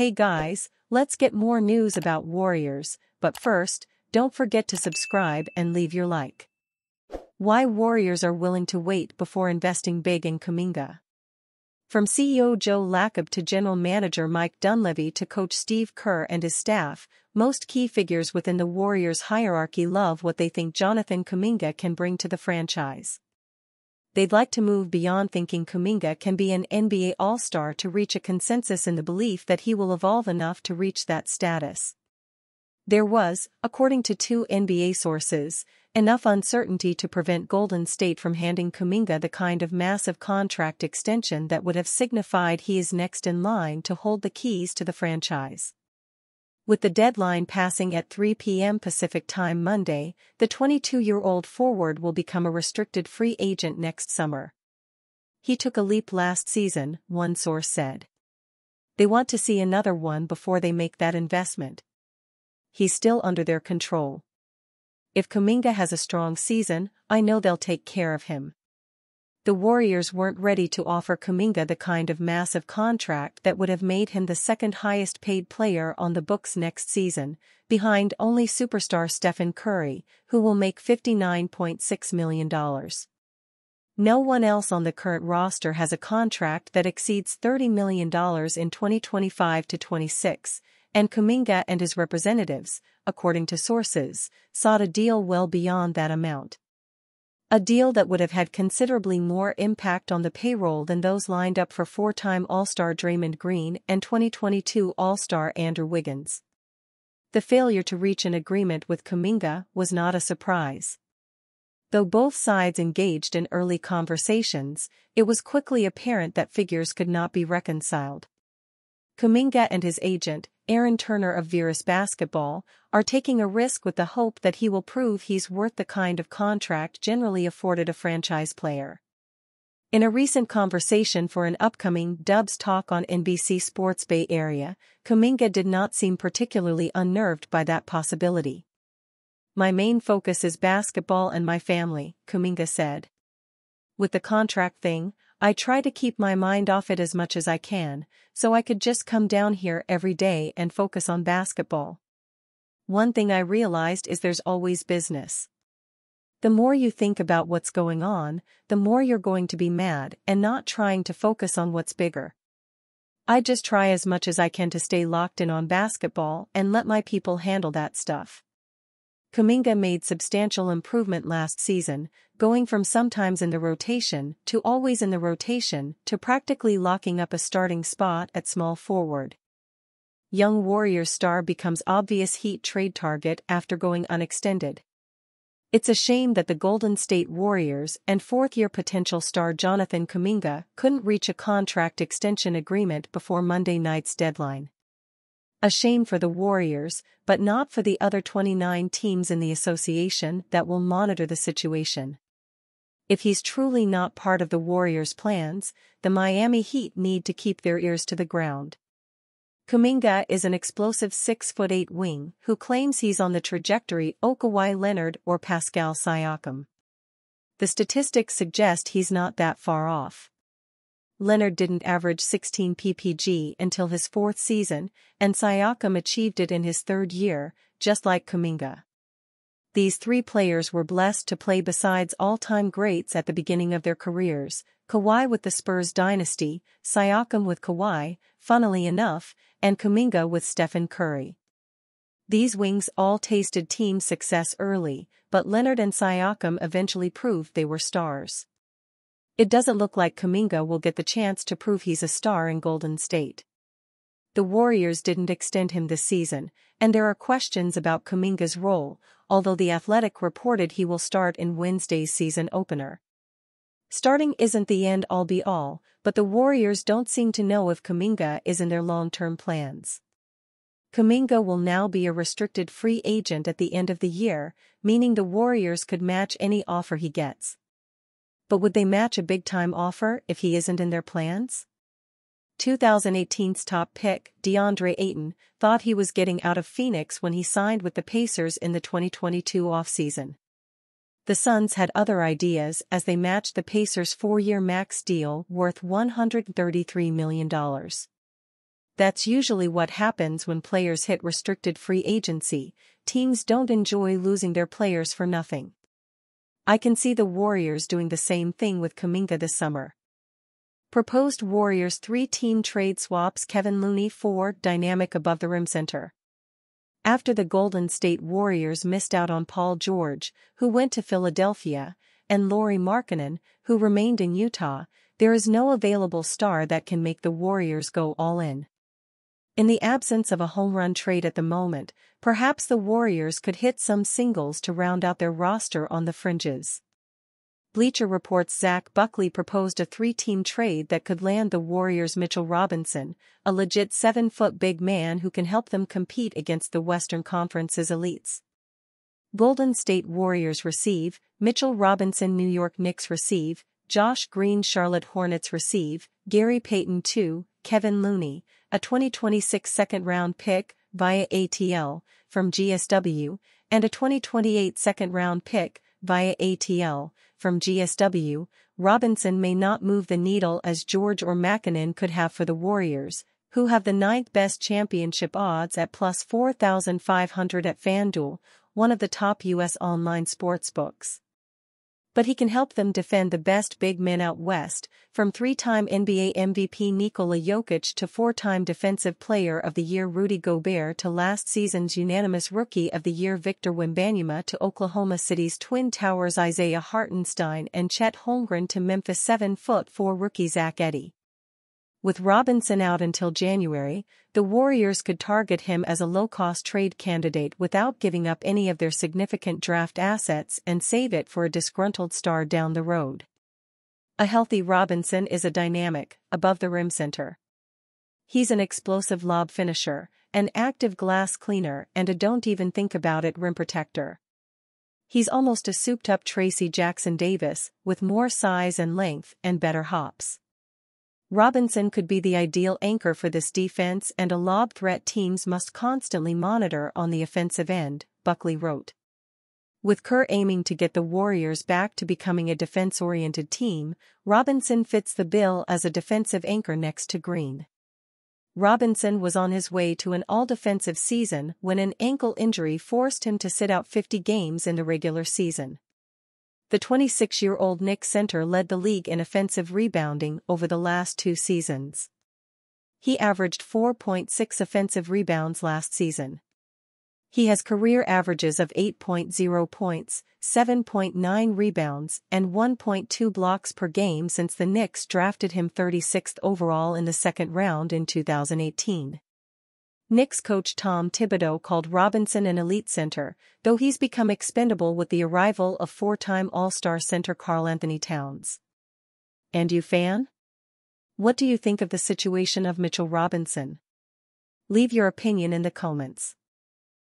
Hey guys, let's get more news about Warriors, but first, don't forget to subscribe and leave your like. Why Warriors are willing to wait before investing big in Kuminga. From CEO Joe Lacob to General Manager Mike Dunleavy to Coach Steve Kerr and his staff, most key figures within the Warriors hierarchy love what they think Jonathan Kuminga can bring to the franchise. They'd like to move beyond thinking Kuminga can be an NBA All-Star to reach a consensus in the belief that he will evolve enough to reach that status. There was, according to two NBA sources, enough uncertainty to prevent Golden State from handing Kuminga the kind of massive contract extension that would have signified he is next in line to hold the keys to the franchise. With the deadline passing at 3 p.m. Pacific Time Monday, the 22-year-old forward will become a restricted free agent next summer. He took a leap last season, one source said. They want to see another one before they make that investment. He's still under their control. If Kuminga has a strong season, I know they'll take care of him. The Warriors weren't ready to offer Kuminga the kind of massive contract that would have made him the second highest paid player on the books next season, behind only superstar Stephen Curry, who will make $59.6 million. No one else on the current roster has a contract that exceeds $30 million in 2025-26, and Kuminga and his representatives, according to sources, sought a deal well beyond that amount. A deal that would have had considerably more impact on the payroll than those lined up for four-time All-Star Draymond Green and 2022 All-Star Andrew Wiggins. The failure to reach an agreement with Kuminga was not a surprise. Though both sides engaged in early conversations, it was quickly apparent that figures could not be reconciled. Kuminga and his agent, Aaron Turner of Virtus Basketball, are taking a risk with the hope that he will prove he's worth the kind of contract generally afforded a franchise player. In a recent conversation for an upcoming Dubs talk on NBC Sports Bay Area, Kuminga did not seem particularly unnerved by that possibility. "My main focus is basketball and my family," Kuminga said. "With the contract thing, I try to keep my mind off it as much as I can, so I could just come down here every day and focus on basketball. One thing I realized is there's always business. The more you think about what's going on, the more you're going to be mad and not trying to focus on what's bigger. I just try as much as I can to stay locked in on basketball and let my people handle that stuff." Kuminga made substantial improvement last season, going from sometimes in the rotation to always in the rotation to practically locking up a starting spot at small forward. Young Warriors star becomes obvious Heat trade target after going unextended. It's a shame that the Golden State Warriors and fourth-year potential star Jonathan Kuminga couldn't reach a contract extension agreement before Monday night's deadline. A shame for the Warriors, but not for the other 29 teams in the association that will monitor the situation. If he's truly not part of the Warriors' plans, the Miami Heat need to keep their ears to the ground. Kuminga is an explosive 6'8" wing who claims he's on the trajectory of Kawhi Leonard or Pascal Siakam. The statistics suggest he's not that far off. Leonard didn't average 16 ppg until his fourth season, and Siakam achieved it in his third year, just like Kuminga. These three players were blessed to play beside all-time greats at the beginning of their careers, Kawhi with the Spurs dynasty, Siakam with Kawhi, funnily enough, and Kuminga with Stephen Curry. These wings all tasted team success early, but Leonard and Siakam eventually proved they were stars. It doesn't look like Kuminga will get the chance to prove he's a star in Golden State. The Warriors didn't extend him this season, and there are questions about Kuminga's role, although The Athletic reported he will start in Wednesday's season opener. Starting isn't the end-all be-all, but the Warriors don't seem to know if Kuminga is in their long-term plans. Kuminga will now be a restricted free agent at the end of the year, meaning the Warriors could match any offer he gets. But would they match a big-time offer if he isn't in their plans? 2018's top pick, DeAndre Ayton, thought he was getting out of Phoenix when he signed with the Pacers in the 2022 offseason. The Suns had other ideas as they matched the Pacers' four-year max deal worth $133 million. That's usually what happens when players hit restricted free agency. Teams don't enjoy losing their players for nothing. I can see the Warriors doing the same thing with Kuminga this summer. Proposed Warriors 3-team trade swaps Kevin Looney for dynamic above-the-rim center. After the Golden State Warriors missed out on Paul George, who went to Philadelphia, and Lauri Markkanen, who remained in Utah, there is no available star that can make the Warriors go all in. In the absence of a home run trade at the moment, perhaps the Warriors could hit some singles to round out their roster on the fringes. Bleacher Report's Zach Buckley proposed a 3-team trade that could land the Warriors Mitchell Robinson, a legit 7-foot big man who can help them compete against the Western Conference's elites. Golden State Warriors receive, Mitchell Robinson. New York Knicks receive, Josh Green. Charlotte Hornets receive, Gary Payton II, Kevin Looney, a 2026 second-round pick, via ATL, from GSW, and a 2028 second-round pick, via ATL, from GSW. Robinson may not move the needle as George or Markkanen could have for the Warriors, who have the 9th best championship odds at plus 4,500 at FanDuel, one of the top U.S. online sportsbooks. But he can help them defend the best big men out west, from 3-time NBA MVP Nikola Jokic to 4-time Defensive Player of the Year Rudy Gobert to last season's unanimous Rookie of the Year Victor Wembanyama to Oklahoma City's Twin Towers Isaiah Hartenstein and Chet Holmgren to Memphis 7'4" rookie Zach Edey. With Robinson out until January, the Warriors could target him as a low-cost trade candidate without giving up any of their significant draft assets and save it for a disgruntled star down the road. A healthy Robinson is a dynamic, above-the-rim center. He's an explosive lob finisher, an active glass cleaner and a don't-even-think-about-it rim protector. He's almost a souped-up Tracy Jackson Davis, with more size and length and better hops. Robinson could be the ideal anchor for this defense and a lob threat teams must constantly monitor on the offensive end, Buckley wrote. With Kerr aiming to get the Warriors back to becoming a defense-oriented team, Robinson fits the bill as a defensive anchor next to Green. Robinson was on his way to an all-defensive season when an ankle injury forced him to sit out 50 games in the regular season. The 26-year-old Knicks center led the league in offensive rebounding over the last 2 seasons. He averaged 4.6 offensive rebounds last season. He has career averages of 8.0 points, 7.9 rebounds, and 1.2 blocks per game since the Knicks drafted him 36th overall in the second round in 2018. Knicks coach Tom Thibodeau called Robinson an elite center, though he's become expendable with the arrival of 4-time All-Star center Karl-Anthony Towns. And you fan? What do you think of the situation of Mitchell Robinson? Leave your opinion in the comments.